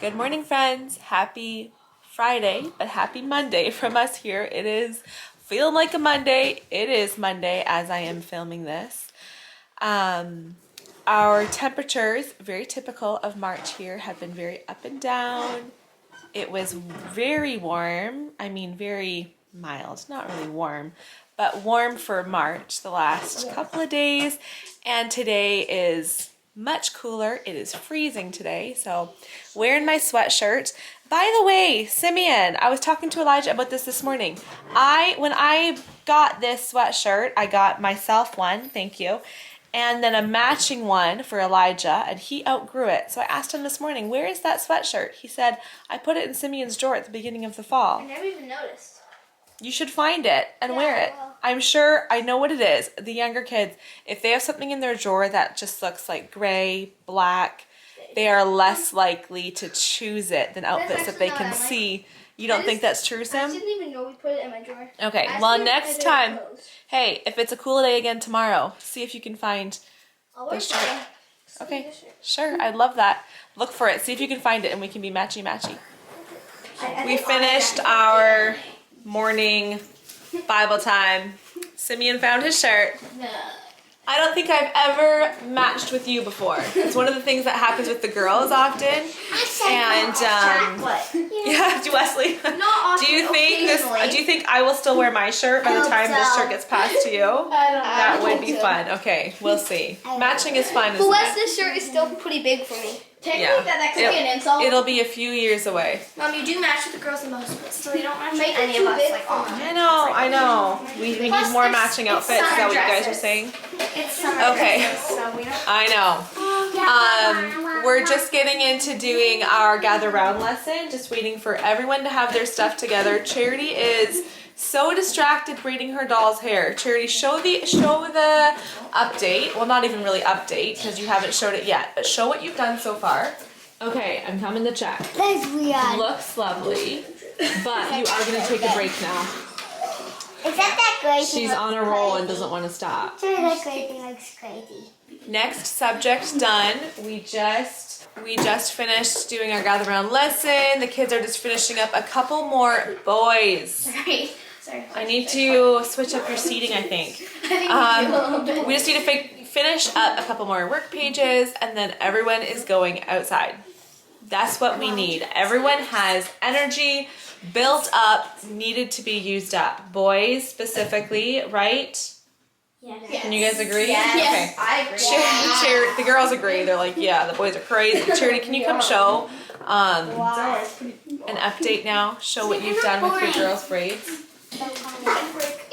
Good morning, friends. Happy Friday, but happy Monday from us here. It is feeling like a Monday. It is Monday as I am filming this. Our temperatures, very typical of March here, have been very up and down. It was very warm. I mean, very mild, not really warm, but warm for March the last couple of days. And today is much cooler. It is freezing today, so wearing my sweatshirt. By the way, Simeon, I was talking to Elijah about this morning. When I got this sweatshirt, I got myself one, thank you, and then a matching one for Elijah, and he outgrew it. So I asked him this morning, where is that sweatshirt? He said, I put it in Simeon's drawer at the beginning of the fall. I never even noticed. You should find it and wear it. I'm sure I know what it is. The younger kids, if they have something in their drawer that just looks like gray, black, they are less likely to choose it than outfits that they can see. You don't think that's true, Sam? I didn't even know we put it in my drawer. Okay, well, next time, hey, if it's a cool day again tomorrow, see if you can find the shirt. Okay, sure, I'd love that. Look for it, see if you can find it, and we can be matchy-matchy. We finished our morning Bible time. Simeon found his shirt. I don't think I've ever matched with you before. It's one of the things that happens with the girls often. And yeah, Wesley. Do you think I will still wear my shirt by the time this shirt gets passed to you? That would be fun. Okay, we'll see. Matching is fun, isn't it? But Wesley's shirt is still pretty big for me. Yeah. That could be an insult. It'll be a few years away. Mom, you do match with the girls the most, but still you don't match with any of us like all the time. I know. We need more matching outfits. Is that what you guys are saying? It's summer Okay. dresses, so we don't. I know. We're just getting into doing our gather round lesson, just waiting for everyone to have their stuff together. Charity is so distracted braiding her doll's hair. Charity, show the update. Well, not even really update because you haven't showed it yet, but show what you've done so far. Okay, I'm coming to check. That's weird. Looks lovely, but you are going to take a break now. Is that crazy? She's on a roll and doesn't want to stop. That crazy looks crazy. Next subject done. We just finished doing our gather round lesson. The kids are just finishing up a couple more boys. Sorry. I need to switch up your seating, I think. We just need to finish up a couple more work pages, and then everyone is going outside. That's what we need. Everyone has energy built up, needed to be used up. Boys specifically, right? Yes. Can you guys agree? Yes. Okay. I agree. The girls agree. They're like, yeah, the boys are crazy. Charity, can you come show an update now? Show what you've done with your girls' braids.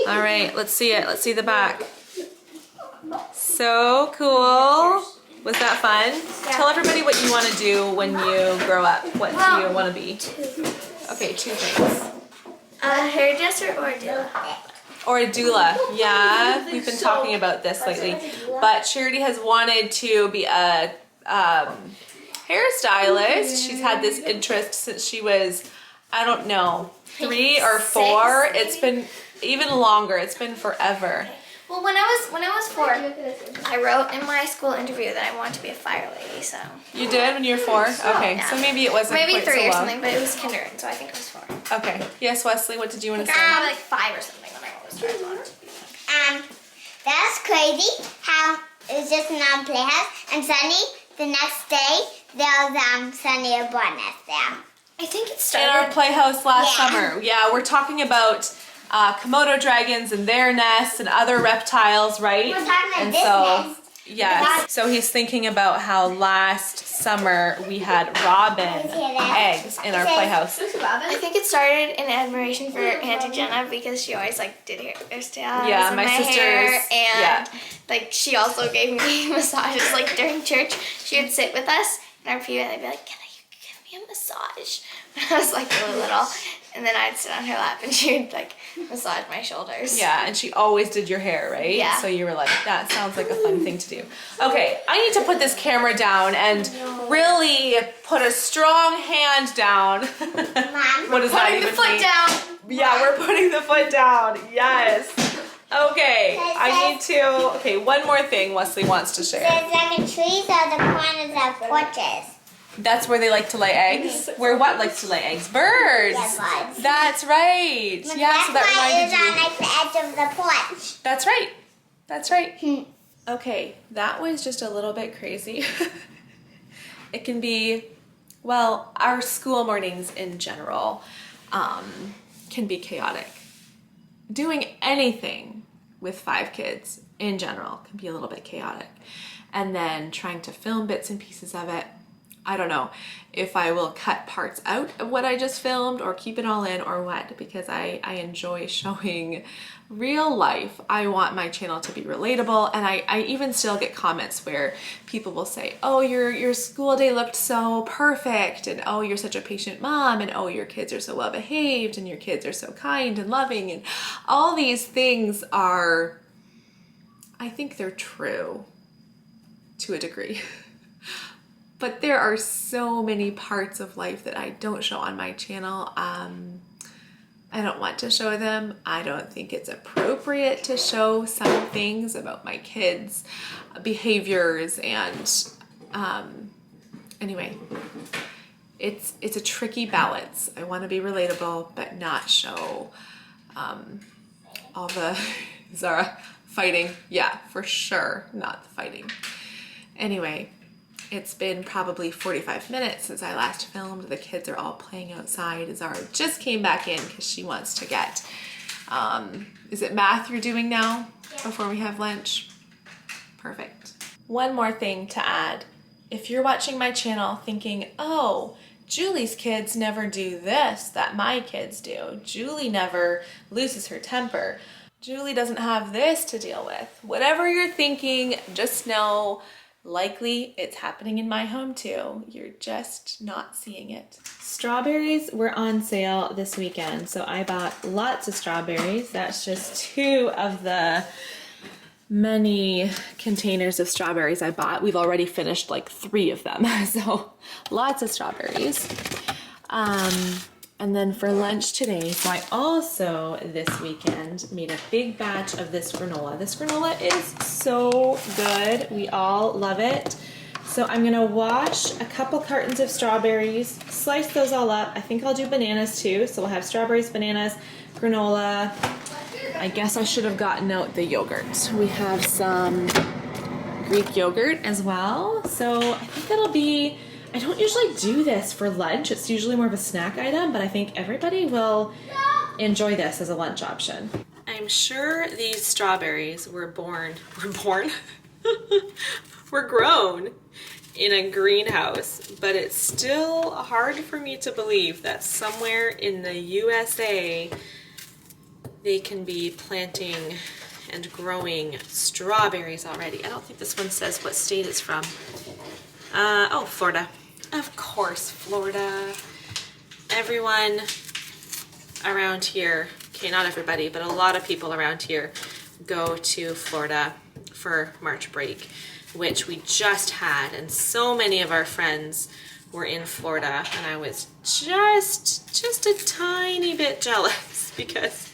All right, let's see it. Let's see the back. So cool. Was that fun? Tell everybody what you want to do when you grow up. What do you want to be? Okay, two things. A hairdresser or a doula? Or a doula. Yeah, we've been talking about this lately. But Charity has wanted to be a hairstylist. She's had this interest since she was, I don't know, 3 or 4. It's been even longer. It's been forever. Well, when I was 4, I wrote in my school interview that I wanted to be a fire lady. So You did when you were 4? Okay, Yeah. so maybe it wasn't maybe quite 3 so or long. something, but it was kindergarten, so I think it was 4. Okay. Yes, Wesley, what did you want to say? Probably like 5 or something when I was trying to. That's crazy how it's just another playhouse, and Sunny, the next day, there's Sunny a bonus there. I think it In started. our playhouse last Yeah. summer. Yeah, we're talking about Komodo dragons and their nests and other reptiles, right? We're talking about And this so, nest. yes. So he's thinking about how last summer we had robin eggs in our playhouse. I think it started in admiration for Auntie Jenna because she always like did hairstyles. Yeah, and my hair, sisters. and Yeah. like she also gave me massages. Like during church, she would sit with us in our pew and I'd be like, "Can you give me a massage?" When I was like really little, and then I'd sit on her lap and she would like massage my shoulders. Yeah, and she always did your hair, right? Yeah. So you were like, that sounds like a fun thing to do. Okay, I need to put this camera down and really put a strong hand down. Mom, What does that Putting even the foot mean? down. Yeah, we're putting the foot down. Yes. Okay, I need to. Okay, one more thing Wesley wants to share. there's like a trees or the corners of porches. That's where they like to lay eggs? Where what likes to lay eggs? Birds! Yeah, birds. That's right. But Yeah, so that reminded you. on like the edge of the porch. That's right. That's right. Okay, that was just a little bit crazy. It can be, well, our school mornings in general can be chaotic. Doing anything with 5 kids in general can be a little bit chaotic. And then trying to film bits and pieces of it. I don't know if I will cut parts out of what I just filmed or keep it all in or what, because I enjoy showing real life. I want my channel to be relatable, and I even still get comments where people will say, oh, your school day looked so perfect, and oh, you're such a patient mom, and oh, your kids are so well behaved, and your kids are so kind and loving, and all these things are, I think they're true to a degree. But there are so many parts of life that I don't show on my channel. I don't want to show them. I don't think it's appropriate to show some things about my kids' behaviors, and anyway, it's a tricky balance. I want to be relatable, but not show all the Zara fighting. Yeah, for sure, not the fighting. Anyway. It's been probably 45 minutes since I last filmed. The kids are all playing outside. Zara just came back in because she wants to get, is it math you're doing now before we have lunch? Perfect. One more thing to add. If you're watching my channel thinking, oh, Julie's kids never do this that my kids do. Julie never loses her temper. Julie doesn't have this to deal with. Whatever you're thinking, just know likely it's happening in my home too. You're just not seeing it. Strawberries were on sale this weekend, so I bought lots of strawberries. That's just 2 of the many containers of strawberries I bought. We've already finished like 3 of them, so lots of strawberries. And then for lunch today, so I also this weekend made a big batch of this granola. This granola is so good. We all love it. So I'm gonna wash a couple cartons of strawberries, slice those all up. I think I'll do bananas too. So we'll have strawberries, bananas, granola. I guess I should have gotten out the yogurt. We have some Greek yogurt as well. So I think that'll be, I don't usually do this for lunch. It's usually more of a snack item, but I think everybody will enjoy this as a lunch option. I'm sure these strawberries were were grown in a greenhouse, but it's still hard for me to believe that somewhere in the USA they can be planting and growing strawberries already. I don't think this one says what state it's from. Oh, Florida. Of course, Florida. Everyone around here, okay, not everybody, but a lot of people around here go to Florida for March break, which we just had, and so many of our friends were in Florida, and I was just a tiny bit jealous because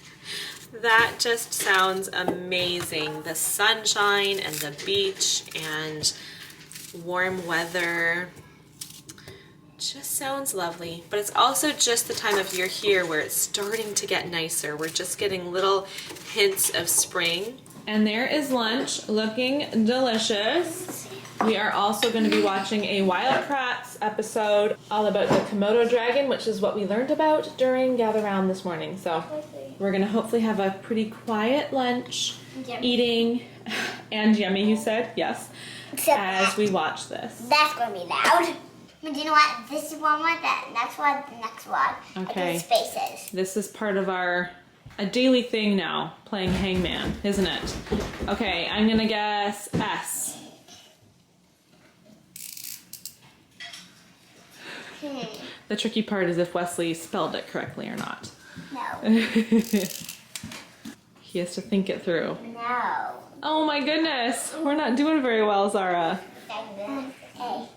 that just sounds amazing. The sunshine and the beach and warm weather just sounds lovely. But it's also just the time of year here where it's starting to get nicer. We're just getting little hints of spring. And there is lunch, looking delicious. We are also going to be watching a Wild Kratts episode all about the Komodo dragon, which is what we learned about during Gather Round this morning. So we're going to hopefully have a pretty quiet lunch, eating, and yummy, you said? Yes. Except as we watch this. That's going to be loud. But you know what? This is one more, that next one, the next one. Okay. I do spaces. This is part of a daily thing now, playing hangman, isn't it? Okay, I'm going to guess S. The tricky part is if Wesley spelled it correctly or not. No. He has to think it through. No. Oh my goodness, we're not doing very well, Zara. A.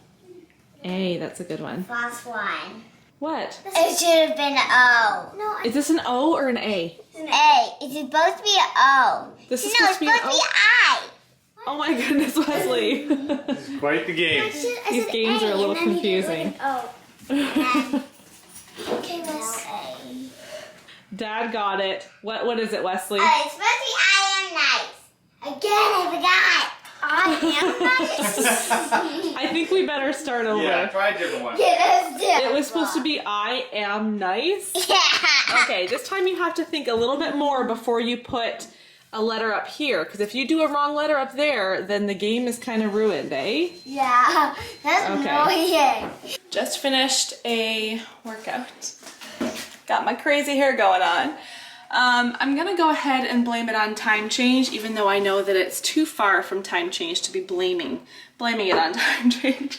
A, that's a good one. Last one. What? It should have been O. No, Is this an O or an A? it's an A. It's supposed to be an O. This is No, supposed to be an O? I. Oh my goodness, Wesley. This is quite the game. These games are a little confusing. Okay, Miss. Dad got it. What is it, Wesley? It's supposed to be I am nice. Again, I forgot. I am nice. I think we better start over. Yeah, try a different one. Yeah, let's do it. It was supposed to be I am nice. Yeah. Okay, this time you have to think a little bit more before you put a letter up here, because if you do a wrong letter up there, then the game is kind of ruined, eh? Yeah, that's annoying. Just finished a workout. Got my crazy hair going on. I'm gonna go ahead and blame it on time change, even though I know that it's too far from time change to be blaming it on time change.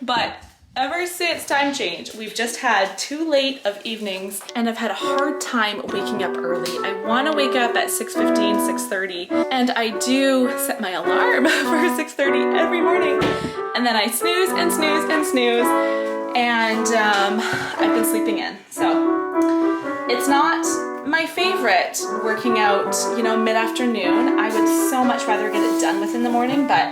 But ever since time change, we've just had too late of evenings, and I've had a hard time waking up early. I want to wake up at 6:15, 6:30, and I do set my alarm for 6:30 every morning, and then I snooze and snooze and snooze, and I've been sleeping in. So it's not my favorite working out, you know, mid-afternoon. I would so much rather get it done within the morning, but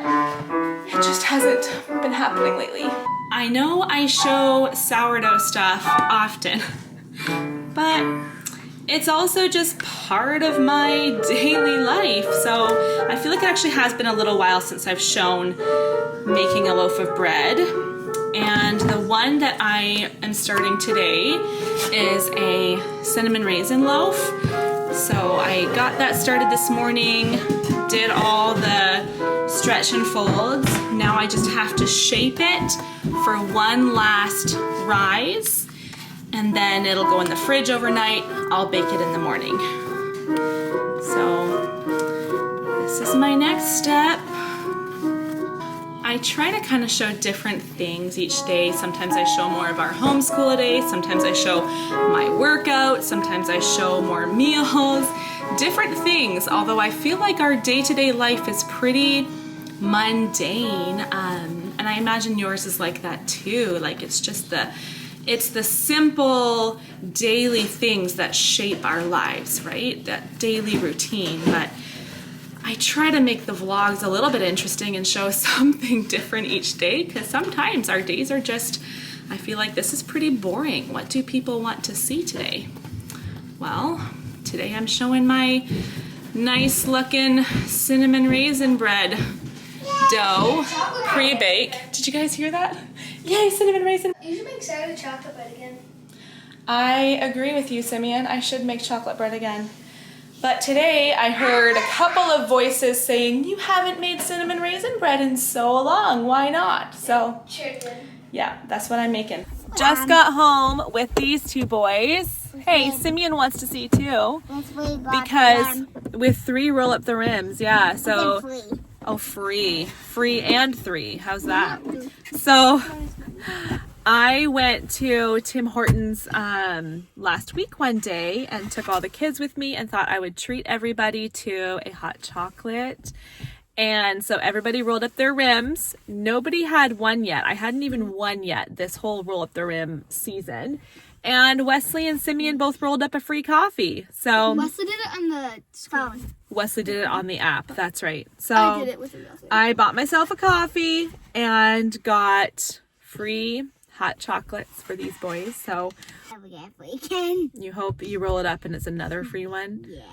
it just hasn't been happening lately. I know I show sourdough stuff often, but it's also just part of my daily life. So I feel like it actually has been a little while since I've shown making a loaf of bread. And the one that I am starting today is a cinnamon raisin loaf. So I got that started this morning, did all the stretch and folds. Now I just have to shape it for one last rise, and then it'll go in the fridge overnight. I'll bake it in the morning. So this is my next step. I try to kind of show different things each day. Sometimes I show more of our homeschool a day. Sometimes I show my workout. Sometimes I show more meals, different things. Although I feel like our day-to-day life is pretty mundane. And I imagine yours is like that too. Like it's the simple daily things that shape our lives, right? That daily routine. But I try to make the vlogs a little bit interesting and show something different each day, because sometimes our days are just, I feel like this is pretty boring. What do people want to see today? Well, today I'm showing my nice looking cinnamon raisin bread dough, pre-bake. Did you guys hear that? Yay, cinnamon raisin. You should make sourdough chocolate bread again. I agree with you, Simeon. I should make chocolate bread again. But today I heard a couple of voices saying, you haven't made cinnamon raisin bread in so long, why not? So, Sure did. yeah, that's what I'm making. Just got home with these two boys. Hey, Simeon wants to see too. Because with 3 roll up the rims, yeah, so. Oh, free and 3. How's that? So I went to Tim Hortons last week one day and took all the kids with me and thought I would treat everybody to a hot chocolate. And so everybody rolled up their rims. Nobody had one yet. I hadn't even won yet this whole roll up the rim season. And Wesley and Simeon both rolled up a free coffee. So Wesley did it on the phone. Wesley did it on the app. That's right. So I did it with the real thing. I bought myself a coffee and got free hot chocolates for these boys. So you hope you roll it up and it's another free one. Yeah.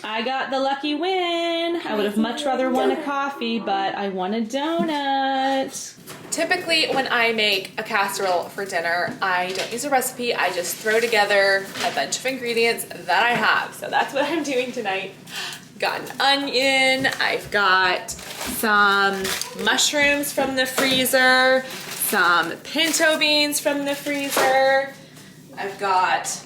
I got the lucky win. I would have much rather won a coffee, but I won a donut. Typically when I make a casserole for dinner, I don't use a recipe. I just throw together a bunch of ingredients that I have. So that's what I'm doing tonight. Got an onion. I've got some mushrooms from the freezer, some pinto beans from the freezer. I've got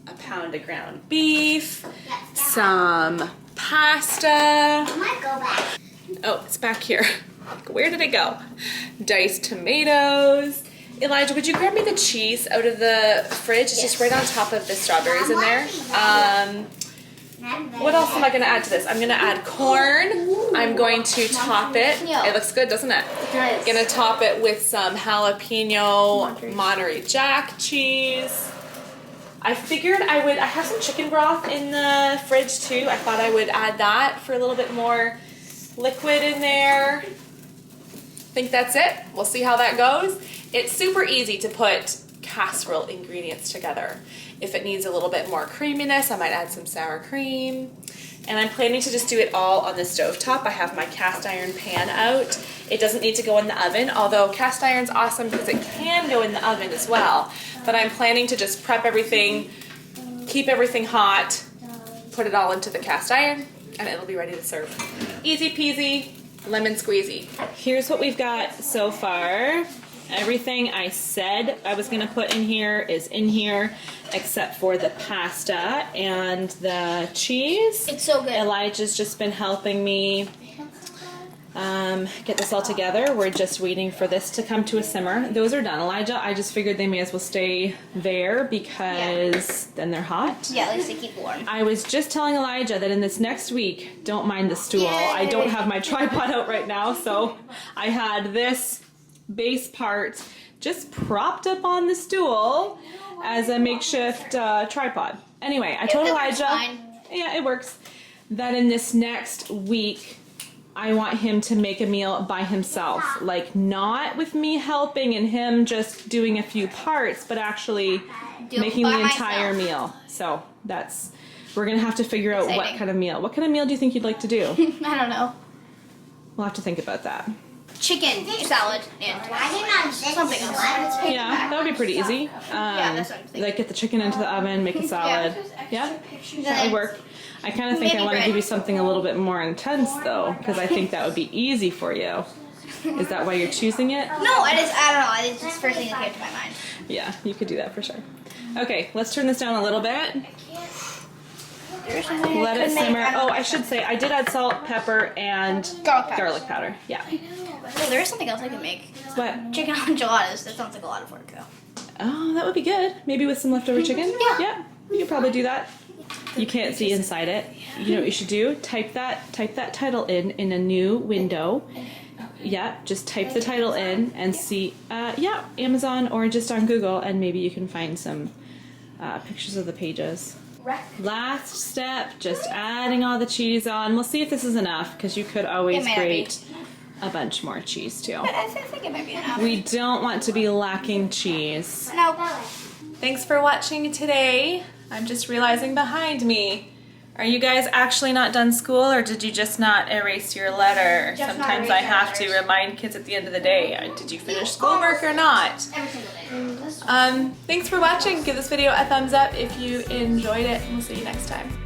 a pound of ground beef, some pasta. I might go back. Oh, it's back here. Where did it go? Diced tomatoes. Elijah, would you grab me the cheese out of the fridge? It's just right on top of the strawberries in there. What else am I going to add to this? I'm going to add corn. I'm going to top it. It looks good, doesn't it? Nice. Going to top it with some jalapeno Monterey Jack cheese. I figured I have some chicken broth in the fridge too. I thought I would add that for a little bit more liquid in there. I think that's it. We'll see how that goes. It's super easy to put casserole ingredients together. If it needs a little bit more creaminess, I might add some sour cream. And I'm planning to just do it all on the stovetop. I have my cast iron pan out. It doesn't need to go in the oven, although cast iron's awesome because it can go in the oven as well. But I'm planning to just prep everything, keep everything hot, put it all into the cast iron, and it'll be ready to serve. Easy peasy, lemon squeezy. Here's what we've got so far. Everything I said I was gonna put in here is in here, except for the pasta and the cheese. It's so good. Elijah's just been helping me get this all together. We're just waiting for this to come to a simmer. Those are done, Elijah. I just figured they may as well stay there because then they're hot. Yeah, at least they keep warm. I was just telling Elijah that in this next week, don't mind the stool. I don't have my tripod out right now, so I had this base part just propped up on the stool as a makeshift tripod. Anyway, I told Elijah, yeah, it works, that in this next week, I want him to make a meal by himself. Like, not with me helping and him just doing a few parts, but actually making the entire meal. So that's, we're gonna have to figure out what kind of meal. What kind of meal do you think you'd like to do? I don't know. We'll have to think about that. Chicken salad and something else. Yeah, that would be pretty easy. That's what I'm thinking. Like get the chicken into the oven, make a salad. Yeah, that would work. I kind of think I want to give you something a little bit more intense though, because I think that would be easy for you. Is that why you're choosing it? No, I don't know. It's just the first thing that came to my mind. Yeah, you could do that for sure. Okay, let's turn this down a little bit. Let it simmer. Oh, I should say, I did add salt, pepper, and garlic powder. Yeah. Oh, there is something else I can make. What? Chicken enchiladas. That sounds like a lot of work, though. Oh, that would be good. Maybe with some leftover chicken? Yeah. You could probably do that. You can't see inside it. You know what you should do? Type that title in a new window. Yeah, just type the title in and see, Amazon or just on Google, and maybe you can find some pictures of the pages. Last step, just adding all the cheese on. We'll see if this is enough, because you could always grate a bunch more cheese too. But I think it might be enough. We don't want to be lacking cheese. No. Thanks for watching today. I'm just realizing behind me. Are you guys actually not done school, or did you just not erase your letter? Sometimes I have to remind kids at the end of the day, did you finish schoolwork or not? Every single day. Thanks for watching. Give this video a thumbs up if you enjoyed it, and we'll see you next time.